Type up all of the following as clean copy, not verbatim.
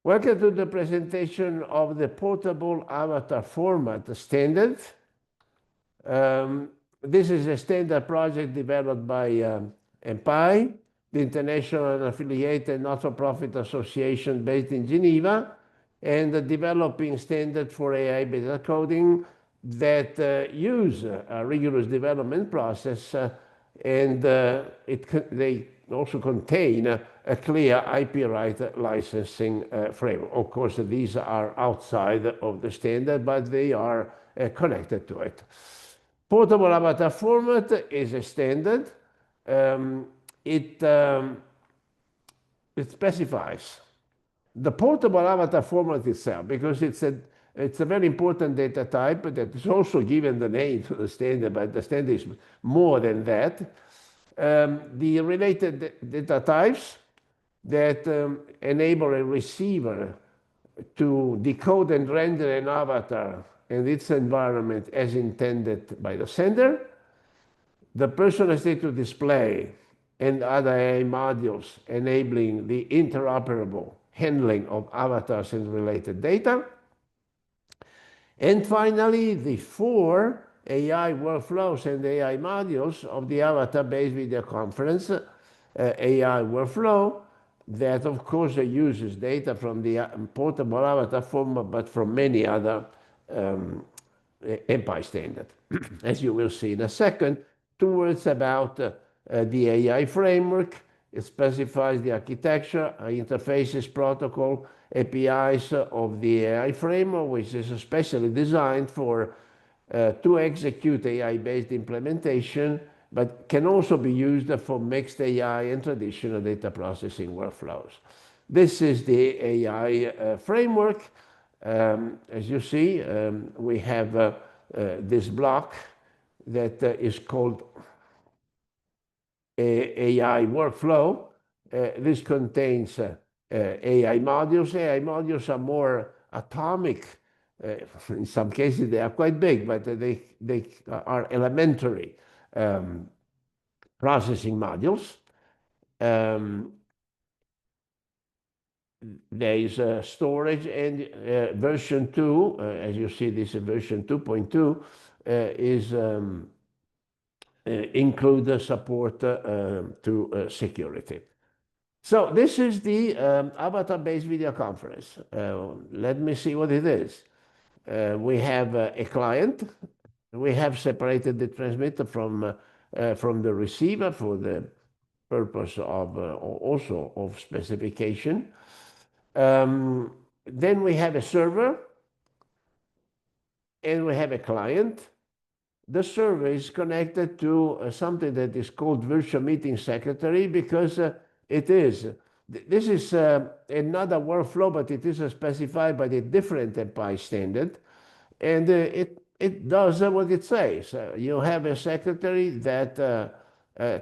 Welcome to the presentation of the portable avatar format standard. This is a standard project developed by MPAI, the international affiliated not-for-profit association based in Geneva, and the developing standard for AI-based coding that use a rigorous development process, and they also contain a clear IP right licensing framework. Of course, these are outside of the standard, but they are connected to it. Portable avatar format is a standard. It specifies the portable avatar format itself, because it's a very important data type that is also given the name to the standard, but the standard is more than that. The related data types that enable a receiver to decode and render an avatar and its environment as intended by the sender, the personal status display and other AI modules enabling the interoperable handling of avatars and related data. And finally, the 4 AI workflows and AI modules of the avatar-based video conference AI workflow that, of course, uses data from the portable avatar format, but from many other MPAI standards. As you will see in a second, 2 words about the AI framework. It specifies the architecture, interfaces, protocol, APIs of the AI framework, which is especially designed to execute AI-based implementation, but can also be used for mixed AI and traditional data processing workflows. This is the AI framework. As you see, we have this block that is called AI workflow. This contains AI modules. AI modules are more atomic. In some cases, they are quite big, but they are elementary processing modules. There is storage, and version 2, as you see, this is version 2.2, is include the support to security. So this is the avatar-based video conference. Let me see what it is. We have a client. We have separated the transmitter from the receiver for the purpose of also of specification. Then we have a server, and we have a client. The server is connected to something that is called virtual meeting secretary, because this is another workflow, but it is specified by the different MPAI standard, and it does what it says. You have a secretary that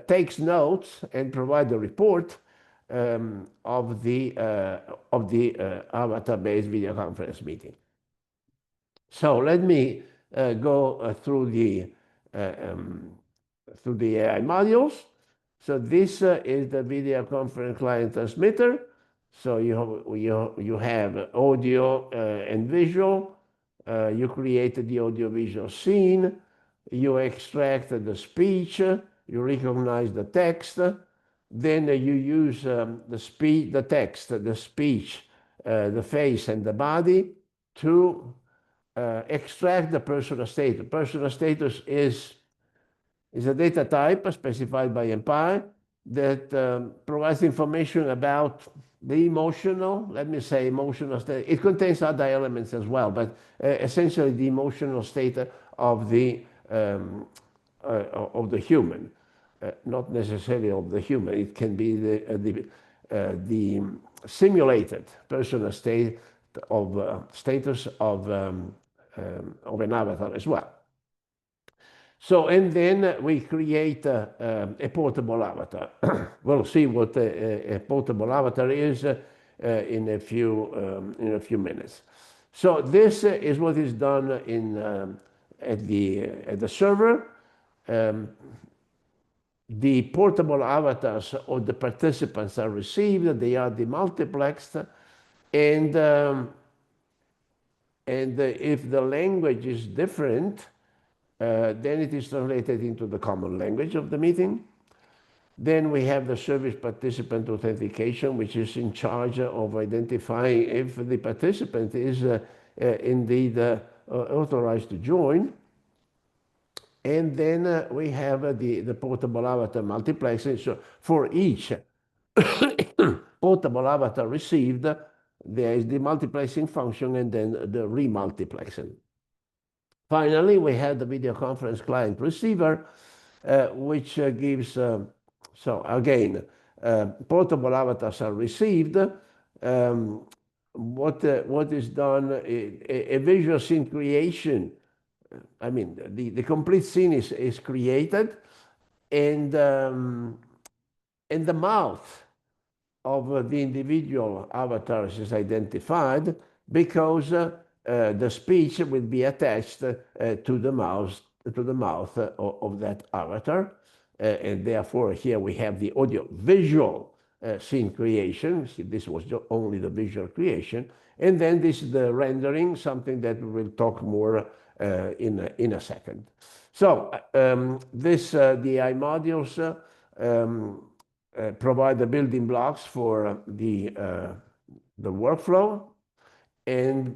takes notes and provides a report of the avatar-based video conference meeting. So let me go through the AI modules. So this is the video conference client transmitter. So you have audio and visual. You created the audio-visual scene. You extract the speech. You recognize the text. Then you use the text, the speech, the face, and the body to extract the personal status. Personal status is a data type specified by MPAI that provides information about the emotional, let me say emotional state. It contains other elements as well, but essentially the emotional state of the human, not necessarily of the human. It can be the simulated personal state of status of an avatar as well. So, and then we create a portable avatar. We'll see what a portable avatar is in a few minutes. So this is what is done at the server. The portable avatars of the participants are received. They are demultiplexed, And, if the language is different, then it is translated into the common language of the meeting. Then we have the service participant authentication, which is in charge of identifying if the participant is indeed authorized to join. And then we have the portable avatar multiplexing. So for each portable avatar received, there is the multiplexing function and then the remultiplexing. Finally, we have the video conference client receiver, which gives, so again, portable avatars are received. What is done, a visual scene creation, I mean, the complete scene is created, and the mouth of the individual avatars is identified because the speech will be attached to the mouth of that avatar. And therefore, here we have the audio visual scene creation. See, this was only the visual creation. And then this is the rendering, something that we will talk more in a second. So the AI modules provide the building blocks for the workflow,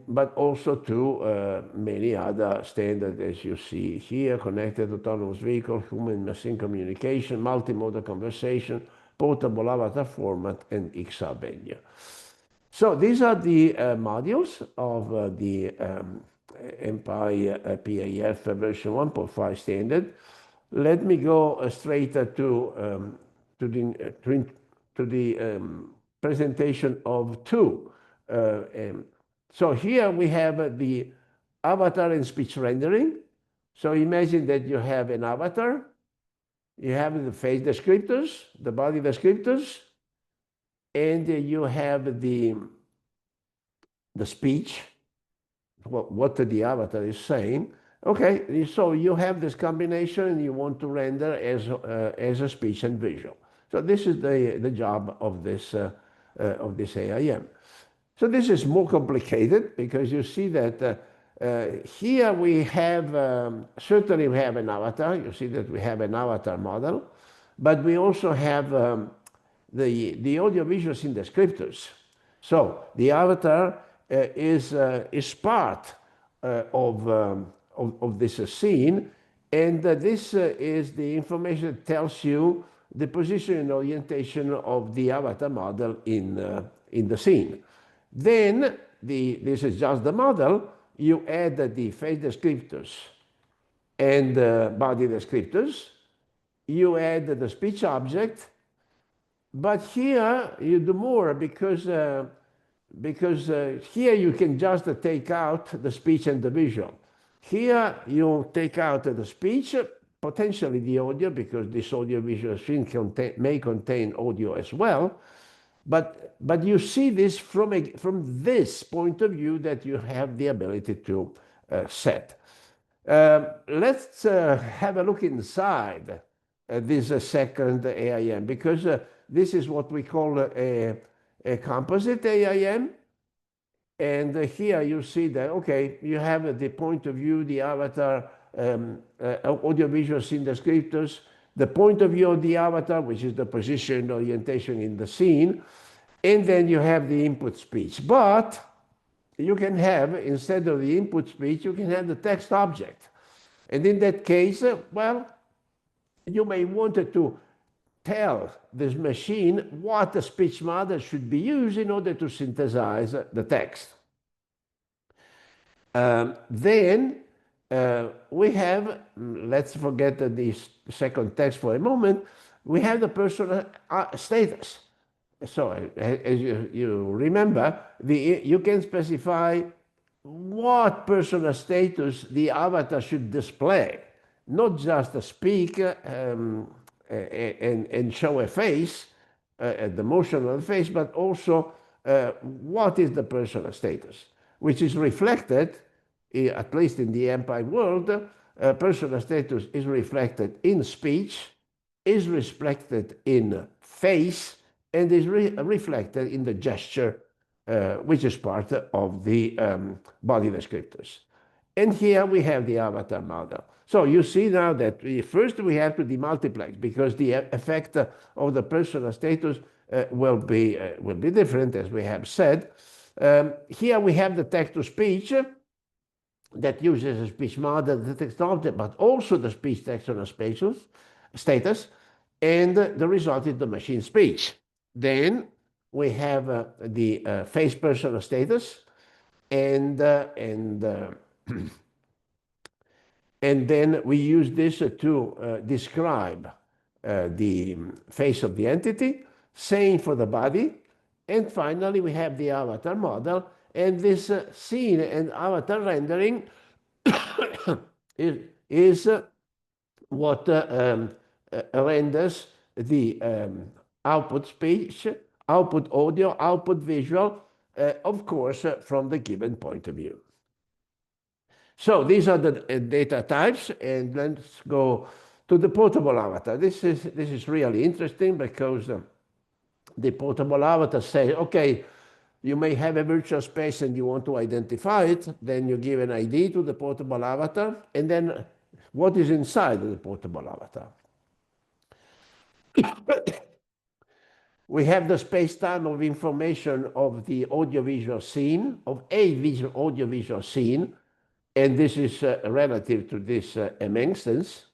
but also to many other standards, as you see here: connected autonomous vehicle, human-machine communication, multimodal conversation, portable avatar format, and XR venue. So these are the modules of the MPAI PAF version 1.5 standard. Let me go straight to the presentation of two. So here we have the avatar and speech rendering. So imagine that you have an avatar, you have the face descriptors, the body descriptors, and you have the speech, what the avatar is saying. Okay, so you have this combination and you want to render as a speech and visual. So this is the job of this AIM. So this is more complicated because you see that here we have, certainly we have an avatar. You see that we have an avatar model, but we also have the audiovisual scene descriptors. So the avatar is part of this scene, and this is the information that tells you the position and orientation of the avatar model in the scene. Then, this is just the model, you add the face descriptors and body descriptors, you add the speech object, but here you do more because here you can just take out the speech and the visual. Here you take out the speech, potentially the audio, because this audio-visual scene may contain audio as well. But you see this from this point of view that you have the ability to set. Let's have a look inside this second AIM, because this is what we call a composite AIM. And here you see that, okay, you have the point of view, the avatar, audiovisual scene descriptors, the point of view of the avatar, which is the position, orientation in the scene, and then you have the input speech. But you can have, instead of the input speech, you can have the text object. And in that case, well, you may want to tell this machine what the speech model should be used in order to synthesize the text. Then we have, let's forget the second text for a moment, we have the personal status. So as you remember, you can specify what personal status the avatar should display, not just speak and show a face, the motion of the face, but also what is the personal status, which is reflected, at least in the MPAI world, personal status is reflected in speech, is reflected in face, and is reflected in the gesture which is part of the body descriptors. And here we have the avatar model. So you see now that first we have to demultiplex because the effect of the personal status will be different, as we have said. Here we have the text-to-speech that uses a speech model, the text object, but also the speech text on a status, and the result is the machine speech. Then we have the face personal status, and then we use this to describe the face of the entity, same for the body, and finally we have the avatar model, and this scene and avatar rendering is what renders the output speech, output audio, output visual, of course, from the given point of view. So these are the data types, and let's go to the portable avatar. This is really interesting because the portable avatar says, okay, you may have a virtual space and you want to identify it, then you give an ID to the portable avatar, and then what is inside the portable avatar? We have the space-time of information of the audiovisual scene, of a audiovisual scene, and this is relative to this M instance.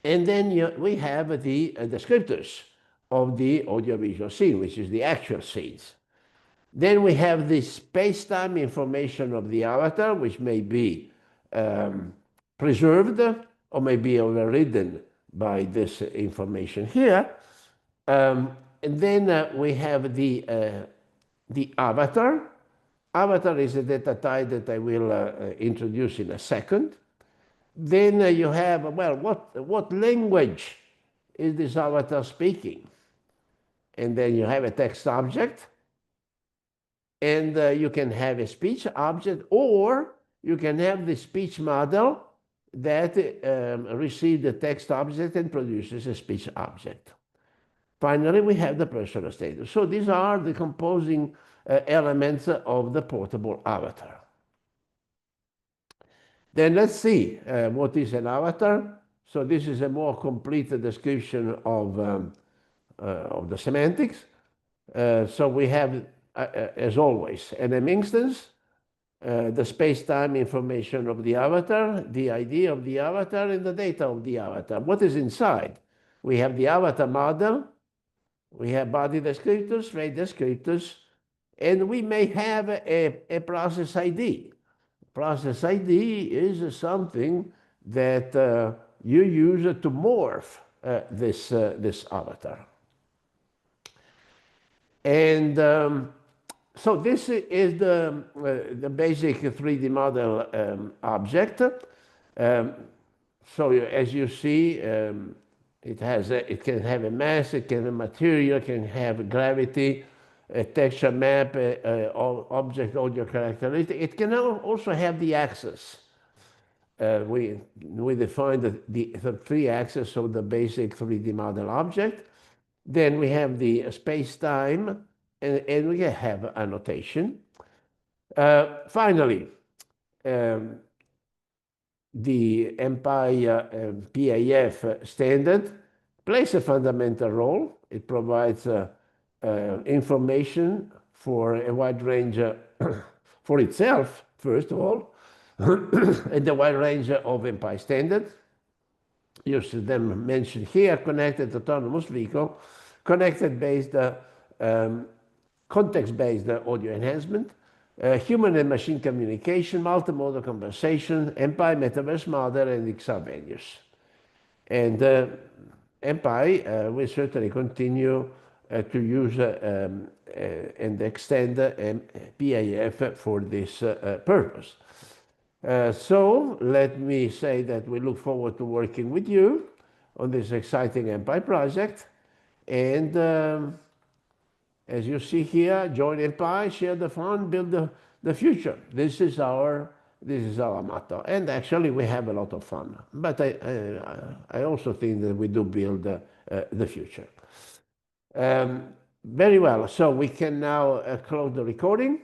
And then we have the descriptors of the audiovisual scene, which is the actual scenes. Then we have the space-time information of the avatar, which may be preserved or may be overridden by this information here. And then we have the avatar. Avatar is a data type that I will introduce in a second. Then you have, well, what language is this avatar speaking? And then you have a text object, and you can have a speech object, or you can have the speech model that receives the text object and produces a speech object. Finally, we have the personal status. So these are the composing elements of the portable avatar. Then let's see what is an avatar. So this is a more complete description of the semantics. So we have, as always, an M instance, the space-time information of the avatar, the ID of the avatar, and the data of the avatar. What is inside? We have the avatar model, we have body descriptors, rate descriptors, and we may have a process ID. Process ID is something that you use to morph this avatar. And so this is the basic 3D model object. So as you see, it can have a mass, it can have a material, it can have gravity, a texture map, object audio characteristic. It can also have the axis. We define the three axes of the basic 3D model object. Then we have the space-time, and we have annotation. Finally, the MPAI PAF standard plays a fundamental role. It provides information for a wide range for itself, first of all, and a wide range of MPAI standards. You see them mentioned here: connected autonomous vehicle, connected-based, context-based audio enhancement, human and machine communication, multimodal conversation, MPAI metaverse model, and XR venues. And MPAI will certainly continue to use and extend PAF for this purpose. So let me say that we look forward to working with you on this exciting MPAI project. And as you see here, join MPAI, share the fun, build the future. This is our motto. And actually, we have a lot of fun. But I also think that we do build the future. Very well. So we can now close the recording.